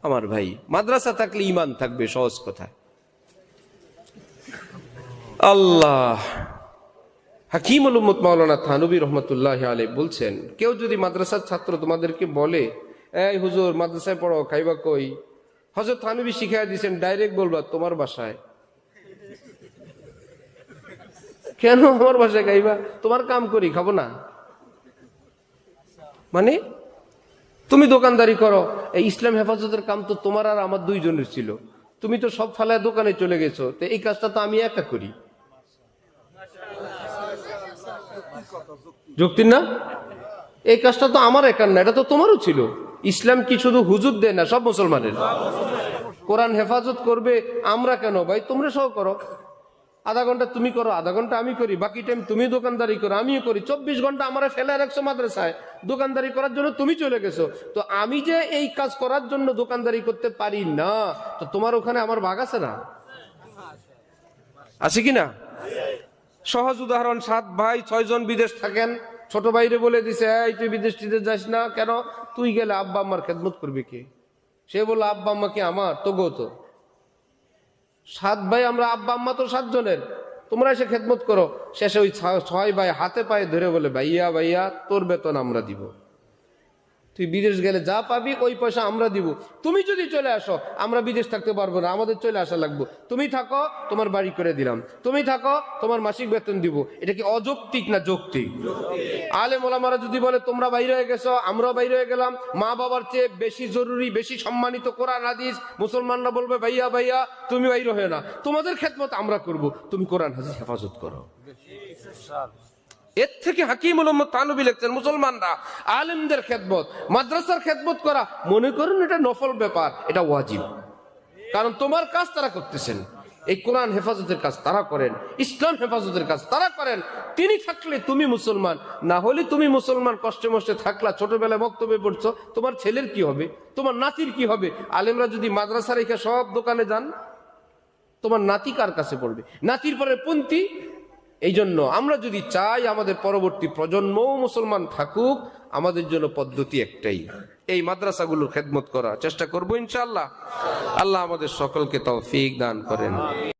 আমার ভাই, মাদ্রাসা থাকলে ঈমান থাকবে, সহজ কথা। আল্লাহ হাকিমুল উম্মত মাওলানা থানভী রহমতুল্লাহ আলাইহি বলছেন, কেউ যদি মাদ্রাসার ছাত্র তোমাদেরকে বলে, এই হুজুর মাদ্রাসায় পড়ো, খাইবা কই? হযরত থানভী শিখাইয়া দিয়েছেন, ডাইরেক্ট বলবা তোমার বাসায়। কেন আমার বাসায় খাইবা? তোমার কাম করি, খাবো না? মানে তুমি দোকানদারি করো, এই ইসলাম হেফাজতের কাম তো তোমার আর আমার দুইজনের ছিল, তুমি তো সব ফালায় দোকানে চলে গেছো, তো এই কাজটা তো আমি একা করি। যুক্তি না? এই কাজটা তো আমার একার না, এটা তো তোমারও ছিল। ইসলাম কি শুধু হুজুর দেয় না, সব মুসলমানের। কোরআন হেফাজত করবে আমরা কেন ভাই? তোমরা সহ করো। আধা ঘন্টা তুমি করো, আধা ঘন্টা আমি করি, বাকি টাইম তুমি দোকানদারি করো, আমিও করি। 24 ঘন্টা আমার ফেলে রাখছো মাদ্রাসায় দোকানদারি করার জন্য, তুমি চলে গেছো। তো আমি যে এই কাজ করার জন্য দোকানদারি করতে পারি না, তো তোমার ওখানে আমার ভাগ আছে না? আছে কি না? সহজ উদাহরণ, 7 ভাই 6 জন বিদেশ থাকেন। ছোট ভাইরে বলে দিছে, এই তুই বিদেশ টিদেশ যাস না কেন? তুই গেলে আব্বা আম্মার খেদমত করবে কে? সে বলল, আব্বা আম্মা কি আমার? তো গো, তো 7 ভাই আমরা, আব্বা আম্মা তো 7 জনের, তোমরা এসে খেদমত করো। শেষে ওই 6 ভাই হাতে পায়ে ধরে বলে, ভাইয়া ভাইয়া তোর বেতন আমরা দিব, তুই বিদেশ গেলে যা পাবি ওই পয়সা আমরা দিব। তুমি যদি চলে আসো আমরা বিদেশ থাকতে পারবো না, আমাদের চলে আসা লাগবে। তুমি থাকো, তোমার বাড়ি করে দিলাম। তুমি থাকো, তোমার মাসিক বেতন দিব। এটা কি অযৌক্তিক না যৌক্তিক? আলেম ওলামারা যদি বলে তোমরা বাইরে হয়ে গেছো, আমরাও বাইরে হয়ে গেলাম, মা বাবার চেয়ে বেশি জরুরি, বেশি সম্মানিত কোরআন হাদিস, মুসলমানরা বলবে ভাইয়া ভাইয়া তুমি বাইরে হয়ে না, তোমাদের খেদমত আমরা করব, তুমি কোরআন হাদিস হেফাজত করো। এর থেকে হাকিমুল উম্মত থানভী লিখছেন, মুসলমানরা আলেমদের খেদমত, মাদ্রাসার খেদমত করা, মনে করুন এটা নফল ব্যাপার, এটা ওয়াজিব। কারণ তোমার কাজ তারা করতেছেন, এই কোরআন হেফাজতের কাজ তারা করেন, ইসলাম হেফাজতের কাজ তারা করেন। তিনি থাকলে তুমি মুসলমান, না হলে তুমি মুসলমান কষ্টে মষ্টে থাকলা, ছোটবেলায় বক্তব্যে পড়ছো, তোমার ছেলের কি হবে? তোমার নাতির কি হবে? আলেমরা যদি মাদ্রাসা রেখে সব দোকানে যান, তোমার নাতি কার কাছে পড়বে? নাতির পরে পন্থী। এই জন্য আমরা যদি চাই আমাদের পরবর্তী প্রজন্মও মুসলমান থাকুক, আমাদের জন্য পদ্ধতি একটাই, এই মাদ্রাসাগুলোর খেদমত করা। চেষ্টা করবো ইনশাআল্লাহ। আল্লাহ আমাদের সকলকে তৌফিক দান করেন।